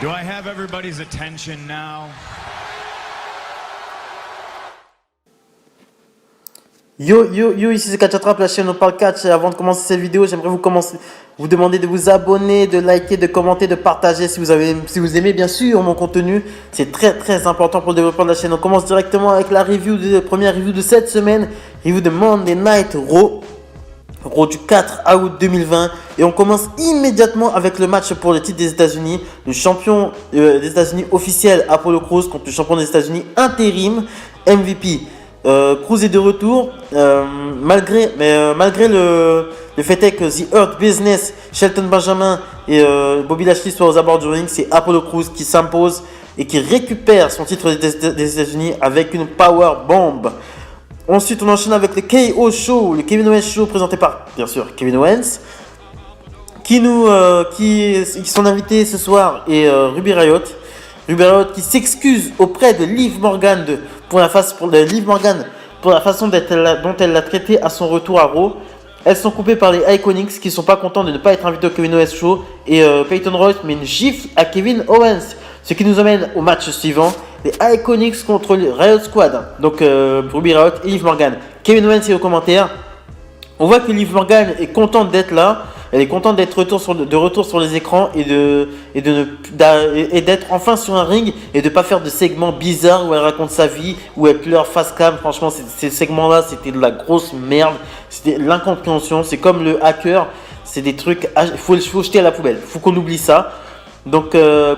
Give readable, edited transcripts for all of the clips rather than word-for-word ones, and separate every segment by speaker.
Speaker 1: Do I have everybody's attention now?
Speaker 2: Yo, ici c'est Catch Attrape, la chaîne On Parle Catch. Avant de commencer cette vidéo, j'aimerais vous demander de vous abonner, de liker, de commenter, de partager si vous aimez bien sûr mon contenu. C'est très important pour le développement de la chaîne. On commence directement avec la première review de cette semaine. Review de Monday Night Raw du 4 août 2020. Et on commence immédiatement avec le match pour le titre des États-Unis. Le champion des États-Unis officiel Apollo Crews contre le champion des États-Unis intérim MVP. Crews est de retour, malgré le fait est que The Hurt Business, Shelton Benjamin et Bobby Lashley soient aux abords du ring, c'est Apollo Crews qui s'impose et qui récupère son titre des États-Unis avec une power bomb. Ensuite, on enchaîne avec le KO Show, le Kevin Owens Show présenté par, bien sûr, Kevin Owens, qui sont invités ce soir et Ruby Riott. Ruby Riott qui s'excuse auprès de Liv Morgan pour la façon dont elle l'a traité à son retour à Raw. Elles sont coupées par les Iconics qui sont pas contents de ne pas être invités au Kevin Owens Show et Peyton Royce met une gifle à Kevin Owens, ce qui nous amène au match suivant, les Iconics contre le Riot Squad, donc Ruby Riott et Liv Morgan. Kevin Owens est au commentaire. On voit que Liv Morgan est contente d'être là. Elle est contente d'être de retour sur les écrans et d'être enfin sur un ring et de ne pas faire de segments bizarres où elle raconte sa vie, où elle pleure face cam. Franchement, ces segments-là, c'était de la grosse merde. C'était l'incompréhension. C'est comme le hacker. C'est des trucs, il faut jeter à la poubelle. Il faut qu'on oublie ça. Donc, elle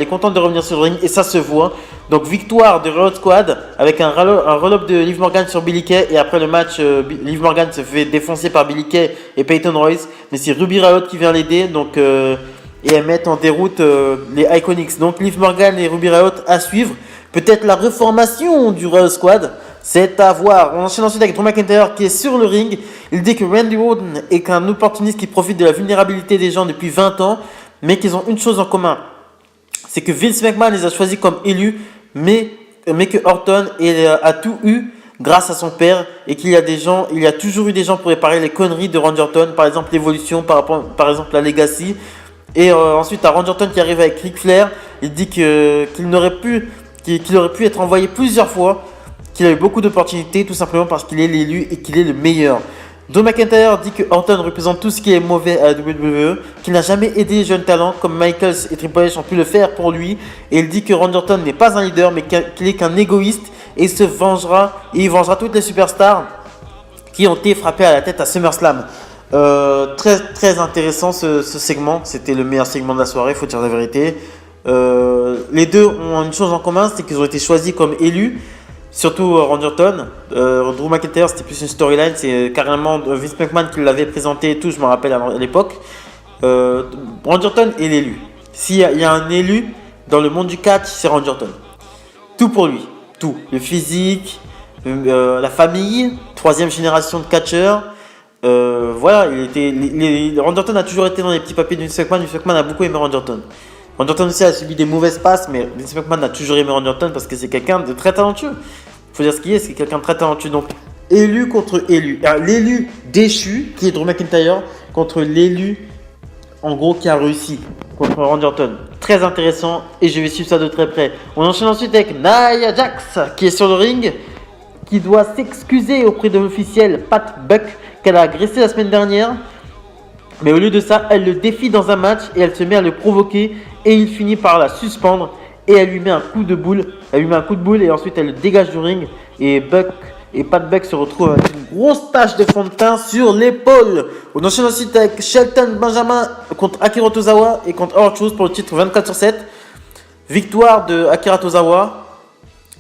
Speaker 2: est contente de revenir sur le ring et ça se voit. Donc, victoire de Riot Squad avec un roll-up de Liv Morgan sur Billie Kay. Et après le match, Liv Morgan se fait défoncer par Billie Kay et Peyton Royce. Mais c'est Ruby Riott qui vient l'aider. Donc, et elles mettent en déroute les Iconics. Donc, Liv Morgan et Ruby Riott à suivre. Peut-être la reformation du Riot Squad. C'est à voir. On enchaîne ensuite avec Drew McIntyre qui est sur le ring. Il dit que Randy Orton est qu'un opportuniste qui profite de la vulnérabilité des gens depuis 20 ans. Mais qu'ils ont une chose en commun, c'est que Vince McMahon les a choisis comme élus, mais que Orton a tout eu grâce à son père et qu'il y a toujours eu des gens pour réparer les conneries de Randy Orton, par exemple l'évolution, par exemple la Legacy. Et ensuite à Randy Orton qui arrive avec Ric Flair, il dit qu'il aurait pu être envoyé plusieurs fois, qu'il a eu beaucoup d'opportunités tout simplement parce qu'il est l'élu et qu'il est le meilleur. Drew McIntyre dit que Orton représente tout ce qui est mauvais à la WWE, qu'il n'a jamais aidé les jeunes talents comme Michaels et Triple H ont pu le faire pour lui. Et il dit que Randy Orton n'est pas un leader, mais qu'il est qu'un égoïste et il vengera toutes les superstars qui ont été frappées à la tête à SummerSlam. Très intéressant ce segment, c'était le meilleur segment de la soirée, faut dire la vérité. Les deux ont une chose en commun, c'est qu'ils ont été choisis comme élus. Surtout Randy Orton, Drew McIntyre c'était plus une storyline, c'est carrément Vince McMahon qui l'avait présenté et tout, je me rappelle à l'époque. Randy Orton est l'élu. S'il y a un élu dans le monde du catch, c'est Randy Orton. Tout pour lui, tout. Le physique, la famille, troisième génération de catcheurs. Voilà, Randy Orton a toujours été dans les petits papiers de Vince McMahon. Vince McMahon a beaucoup aimé Randy Orton. Randy Orton aussi a subi des mauvaises passes, mais Vince McMahon a toujours aimé Randy Orton parce que c'est quelqu'un de très talentueux. Il faut dire ce qu'il est, c'est quelqu'un de très talentueux. Donc, élu contre élu. L'élu déchu, qui est Drew McIntyre, contre l'élu, en gros, qui a réussi contre Randy Orton. Très intéressant et je vais suivre ça de très près. On enchaîne ensuite avec Nia Jax, qui est sur le ring, qui doit s'excuser auprès de l'officiel Pat Buck, qu'elle a agressé la semaine dernière. Mais au lieu de ça, elle le défie dans un match et elle se met à le provoquer et il finit par la suspendre et elle lui met un coup de boule. Et ensuite elle le dégage du ring et Pat Buck se retrouve avec une grosse tache de fond de teint sur l'épaule. On enchaîne ensuite avec Shelton Benjamin contre Akira Tozawa et contre R-Truth pour le titre 24/7. Victoire de Akira Tozawa.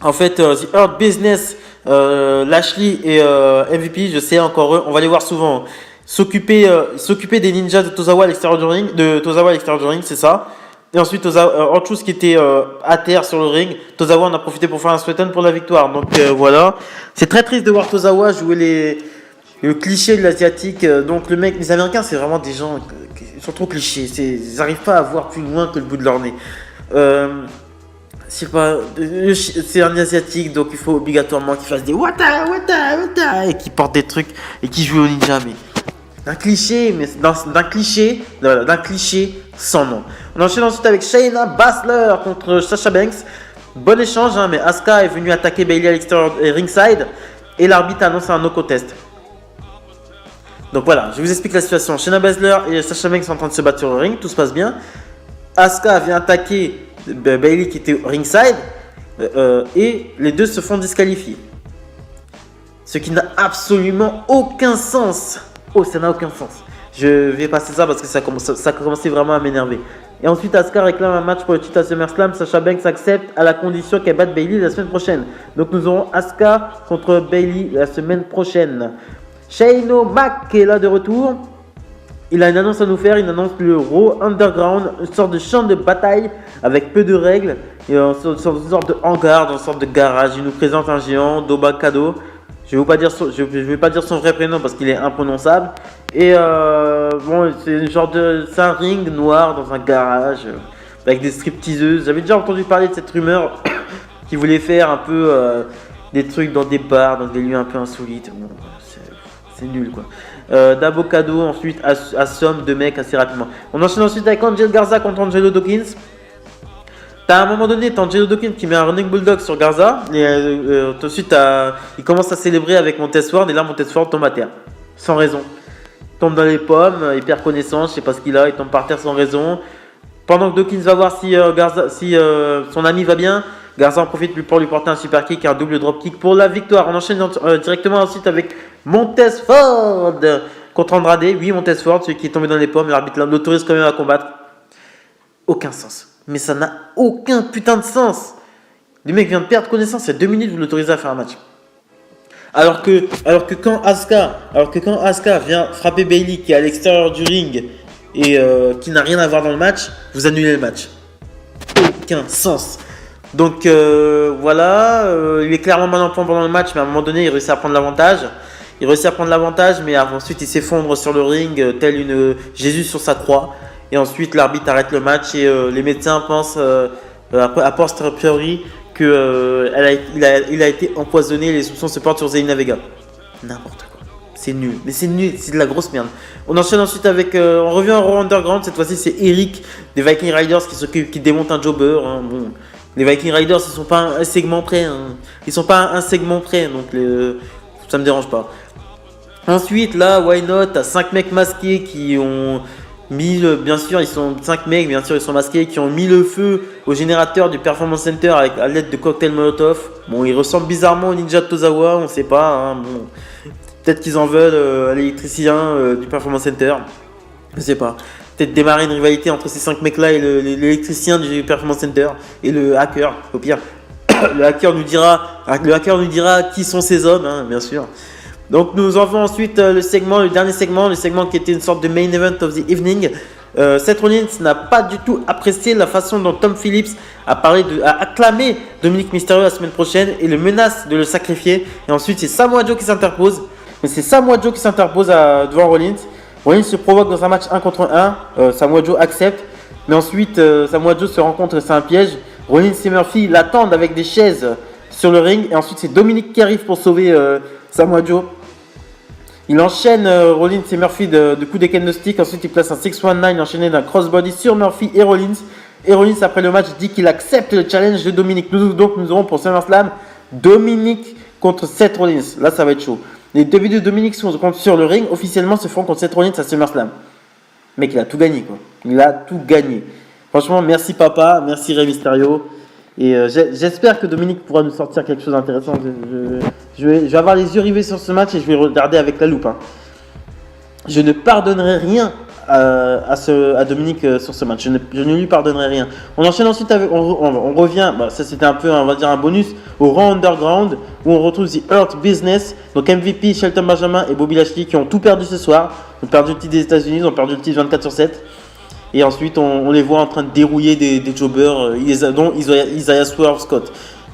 Speaker 2: En fait, The Hurt Business, Lashley et MVP, je sais encore eux, on va les voir souvent. S'occuper des ninjas de Tozawa à l'extérieur du ring, c'est ça. Et ensuite, R-Truth qui était à terre sur le ring. Tozawa en a profité pour faire un sweat pour la victoire. Donc voilà. C'est très triste de voir Tozawa jouer le cliché de l'asiatique. Donc les Américains, c'est vraiment des gens qui sont trop clichés. Ils n'arrivent pas à voir plus loin que le bout de leur nez. C'est un asiatique, donc il faut obligatoirement qu'il fasse des wata et qu'il porte des trucs et qu'il joue au ninja. Mais d'un cliché, mais d'un cliché sans nom. On enchaîne ensuite avec Shayna Baszler contre Sasha Banks. Bon échange, hein, mais Asuka est venue attaquer Bayley à l'extérieur ringside et l'arbitre annonce un no contest. Donc voilà, je vous explique la situation. Shayna Baszler et Sasha Banks sont en train de se battre sur le ring, tout se passe bien. Asuka vient attaquer Bayley qui était ringside et les deux se font disqualifier. Ce qui n'a absolument aucun sens. Oh, ça n'a aucun sens. Je vais passer ça parce que ça a commencé vraiment à m'énerver. Et ensuite, Asuka réclame un match pour le titre à SummerSlam. Sasha Banks accepte à la condition qu'elle batte Bayley la semaine prochaine. Donc nous aurons Asuka contre Bayley la semaine prochaine. Shane O'Mac est là de retour. Il a une annonce à nous faire. Il annonce le Raw Underground, une sorte de champ de bataille avec peu de règles. Et une sorte de hangar, une sorte de garage. Il nous présente un géant, Dobakado. Je ne vais pas dire son vrai prénom parce qu'il est imprononçable. Et bon, c'est un ring noir dans un garage avec des stripteaseuses. J'avais déjà entendu parler de cette rumeur qui voulait faire un peu des trucs dans des bars, dans des lieux un peu insolites. Bon, c'est nul quoi. D'Avocado, ensuite assomme deux mecs assez rapidement. On enchaîne ensuite avec Angel Garza contre Angelo Dawkins. À un moment donné, t'as Angelo Dawkins qui met un running bulldog sur Garza. Et ensuite, il commence à célébrer avec Montez-Ford. Et là, Montez-Ford tombe à terre. Sans raison. Il tombe dans les pommes, il perd connaissance, je sais pas ce qu'il a. Il tombe par terre sans raison. Pendant que Dawkins va voir si son ami va bien, Garza en profite pour lui porter un super kick et un double drop kick pour la victoire. On enchaîne directement ensuite avec Montez-Ford contre Andrade. Oui, Montez-Ford, celui qui est tombé dans les pommes. L'arbitre l'autorise quand même à combattre. Aucun sens. Mais ça n'a aucun putain de sens. Le mec vient de perdre connaissance, il y a 2 minutes, vous l'autorisez à faire un match. Alors que quand Asuka vient frapper Bayley qui est à l'extérieur du ring et qui n'a rien à voir dans le match, vous annulez le match. Aucun sens. Donc voilà, il est clairement mal en point pendant le match, mais à un moment donné, il réussit à prendre l'avantage. Mais ensuite, il s'effondre sur le ring tel une Jésus sur sa croix. Et ensuite, l'arbitre arrête le match et les médecins pensent, à posteriori, qu'il a été empoisonné. Les soupçons se portent sur Zelina Vega. N'importe quoi. C'est nul. Mais c'est nul, c'est de la grosse merde. On enchaîne ensuite avec... on revient au Raw Underground. Cette fois-ci, c'est Eric des Viking Riders qui démonte un jobber. Hein. Bon, les Viking Riders, ils sont pas un segment près. Hein. Ils sont pas un segment près. Donc, ça me dérange pas. Ensuite, là, why not? T'as 5 mecs masqués qui ont... bien sûr, ils sont 5 mecs, bien sûr, ils sont masqués, qui ont mis le feu au générateur du Performance Center à l'aide de cocktails Molotov. Bon, ils ressemblent bizarrement au ninja de Tozawa, on sait pas. Hein, bon. Peut-être qu'ils en veulent à l'électricien du Performance Center. Je sais pas. Peut-être démarrer une rivalité entre ces 5 mecs-là et l'électricien du Performance Center et le hacker, au pire. Le hacker nous dira qui sont ces hommes, hein, bien sûr. Donc nous avons ensuite le dernier segment qui était une sorte de main event of the evening. Seth Rollins n'a pas du tout apprécié la façon dont Tom Phillips a acclamé Dominic Mysterio la semaine prochaine et le menace de le sacrifier. Et ensuite c'est Samoa Joe qui s'interpose. Mais c'est Samoa Joe qui s'interpose devant Rollins. Rollins se provoque dans un match 1 contre 1. Samoa Joe accepte. Mais ensuite Samoa Joe se rend compte que c'est un piège. Rollins et Murphy l'attendent avec des chaises sur le ring. Et ensuite c'est Dominic qui arrive pour sauver Samoa Joe. Il enchaîne Rollins et Murphy de coups de kendo-stick. Ensuite, il place un 619 enchaîné d'un crossbody sur Murphy et Rollins. Et Rollins, après le match, dit qu'il accepte le challenge de Dominic. Donc, nous aurons pour SummerSlam Dominic contre Seth Rollins. Là, ça va être chaud. Les débuts de Dominic sur le ring officiellement se feront contre Seth Rollins à SummerSlam. Mec, il a tout gagné, quoi. Il a tout gagné. Franchement, merci papa, merci Rey Mysterio. Et j'espère que Dominic pourra nous sortir quelque chose d'intéressant. Je vais avoir les yeux rivés sur ce match et je vais regarder avec la loupe. Hein. Je ne pardonnerai rien à Dominic sur ce match. Je ne lui pardonnerai rien. On enchaîne ensuite avec... On revient, ça c'était un peu, on va dire, un bonus au Raw Underground où on retrouve The Hurt Business. Donc MVP, Shelton Benjamin et Bobby Lashley qui ont tout perdu ce soir. Ils ont perdu le titre des États-Unis, ils ont perdu le titre 24/7. Et ensuite, on les voit en train de dérouiller des jobbers, dont Isaiah Swerve Scott.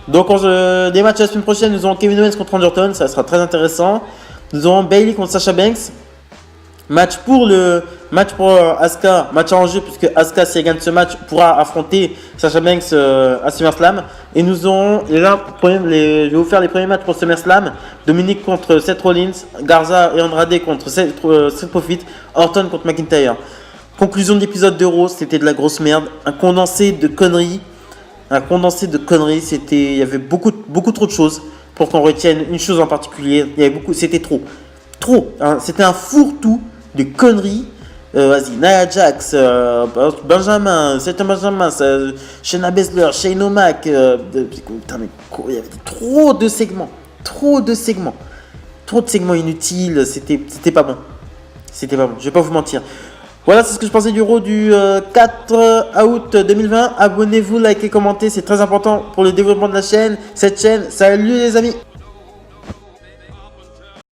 Speaker 2: Donc, des matchs la semaine prochaine, nous aurons Kevin Owens contre Randy Orton, ça sera très intéressant. Nous aurons Bayley contre Sasha Banks. Match pour Asuka, match à enjeu, puisque Asuka, si elle gagne ce match, pourra affronter Sasha Banks à SummerSlam. Et nous aurons, et là, je vais vous faire les premiers matchs pour SummerSlam. Dominic contre Seth Rollins, Garza et Andrade contre Street Profits, Orton contre McIntyre. Conclusion de l'épisode d'Euro, c'était de la grosse merde. Un condensé de conneries, il y avait beaucoup trop de choses pour qu'on retienne une chose en particulier. C'était trop, hein. C'était un fourre-tout de conneries. Vas-y, Nia Jax, Benjamin, Shayna Baszler, Shane O'Mac. Putain, mais il y avait trop de segments inutiles. C'était pas bon. Je vais pas vous mentir. Voilà, c'est ce que je pensais du Raw du 4 août 2020. Abonnez-vous, likez, commentez, c'est très important pour le développement de cette chaîne. Salut les amis!